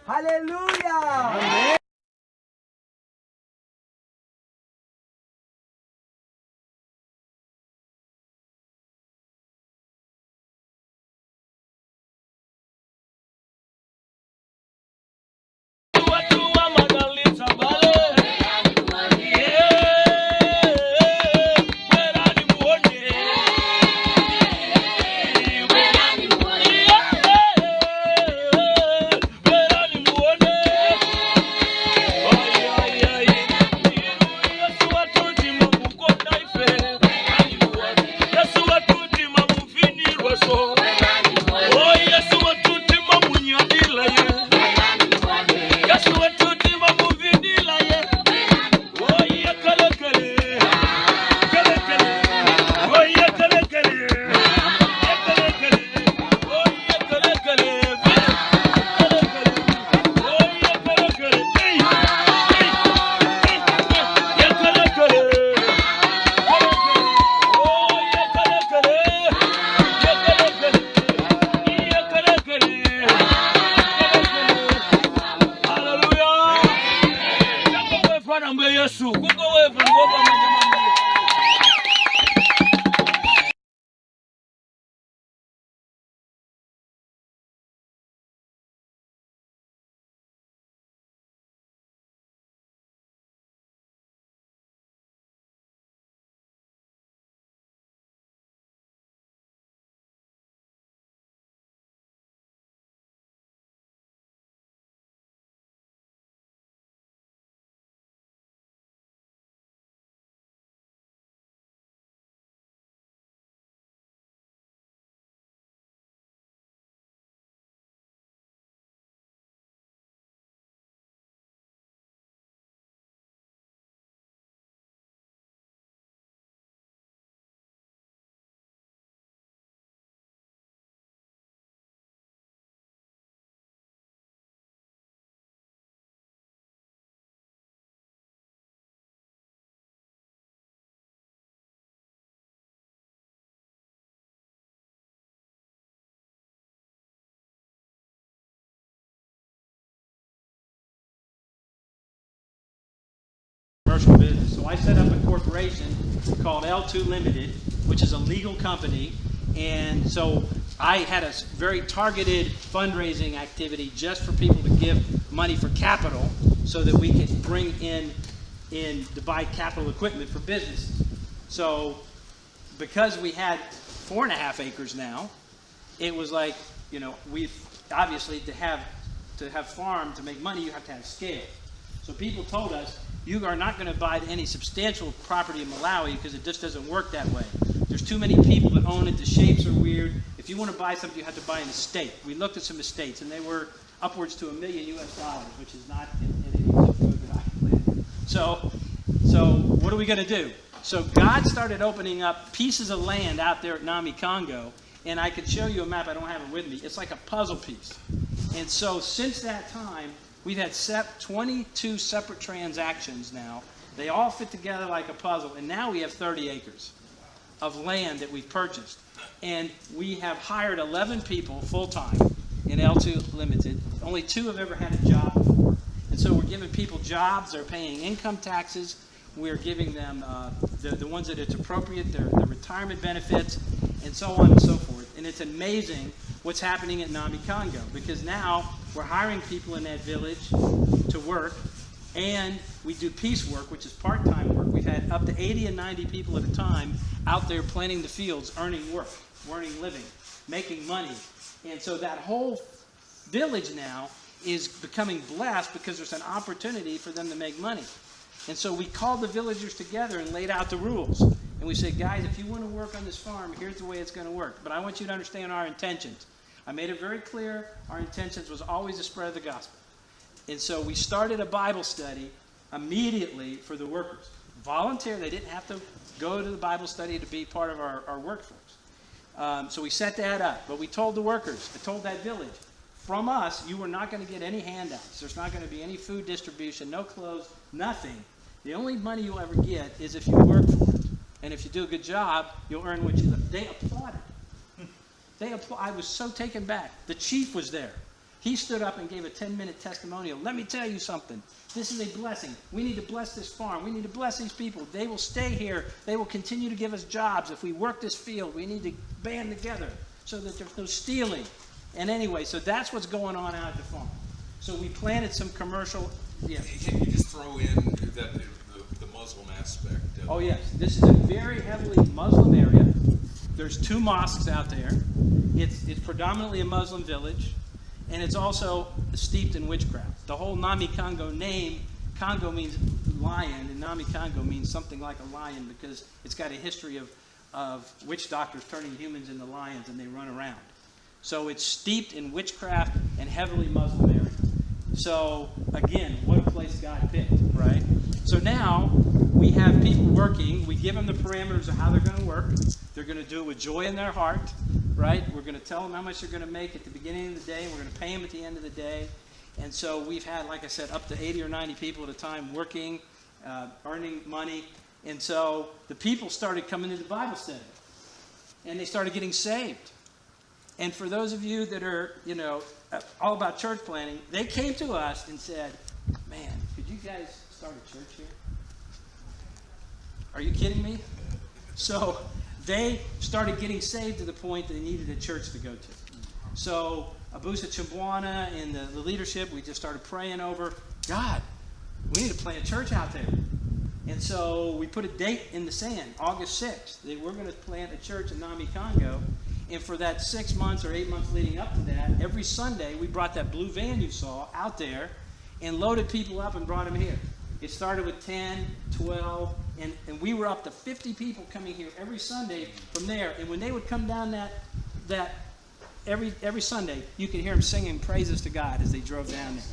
Hallelujah. Commercial business. So I set up a corporation called L2 Limited, which is a legal company, and so I had a very targeted fundraising activity just for people to give money for capital so that we could bring in to buy capital equipment for businesses. So because we had 4.5 acres now, it was like, you know, we've obviously to have farm to make money, you have to have scale. So people told us, you are not going to buy any substantial property in Malawi because it just doesn't work that way. There's too many people that own it. The shapes are weird. If you want to buy something, you have to buy an estate. We looked at some estates, and they were upwards to $1 million US, which is not in any zip code that I can live in. So what are we going to do? So God started opening up pieces of land out there at Nami, Congo, and I could show you a map. I don't have it with me. It's like a puzzle piece. And so since that time, we've had 22 separate transactions now. They all fit together like a puzzle, and now we have 30 acres of land that we've purchased. And we have hired 11 people full-time in L2 Limited. Only 2 have ever had a job before. And so we're giving people jobs. They're paying income taxes. we're giving them the ones that it's appropriate, their retirement benefits, and so on and so forth. And it's amazing what's happening at Nami Congo, because now we're hiring people in that village to work, and we do piece work, which is part-time work. We've had up to 80 and 90 people at a time out there planting the fields, earning work, earning living, making money. And so that whole village now is becoming blessed because there's an opportunity for them to make money. And so we called the villagers together and laid out the rules. And we said, guys, if you want to work on this farm, here's the way it's going to work. But I want you to understand our intentions. I made it very clear our intentions was always to spread the gospel. And so we started a Bible study immediately for the workers. Volunteer, they didn't have to go to the Bible study to be part of our workforce. So we set that up. But we told the workers, I told that village, from us, you are not going to get any handouts. There's not going to be any food distribution, no clothes, nothing. The only money you'll ever get is if you work for it. And if you do a good job, you'll earn what you live. They applauded. I was so taken back. The chief was there. He stood up and gave a 10-minute testimonial. Let me tell you something. This is a blessing. We need to bless this farm. We need to bless these people. They will stay here. They will continue to give us jobs. If we work this field, we need to band together so that there's no stealing. And anyway, so that's what's going on out at the farm. So we planted some commercial. Yeah. Can you just throw in that the Muslim aspect? Oh yes, this is a very heavily Muslim area. There's 2 mosques out there. It's predominantly a Muslim village, and it's also steeped in witchcraft. The whole Nami Congo name, Congo means lion, and Nami Congo means something like a lion because it's got a history of witch doctors turning humans into lions, and they run around. So it's steeped in witchcraft and heavily Muslim area. So again, what a place God picked, right? So now we have people working. We give them the parameters of how they're going to work. They're going to do it with joy in their heart, right? We're going to tell them how much they're going to make at the beginning of the day, and we're going to pay them at the end of the day. And so we've had, like I said, up to 80 or 90 people at a time working, earning money. And so the people started coming to the Bible study, and they started getting saved. And for those of you that are, all about church planting, they came to us and said, man, could you guys start a church here? Are you kidding me? So they started getting saved to the point that they needed a church to go to. So Abusa Chimbwana and the leadership, we just started praying over, God, we need to plant a church out there. And so we put a date in the sand, August 6th, that we're going to plant a church in Nami Congo. And for that 6 months or 8 months leading up to that, every Sunday we brought that blue van you saw out there and loaded people up and brought them here. It started with 10, 12, and we were up to 50 people coming here every Sunday from there. And when they would come down that every Sunday, you could hear them singing praises to God as they drove down there.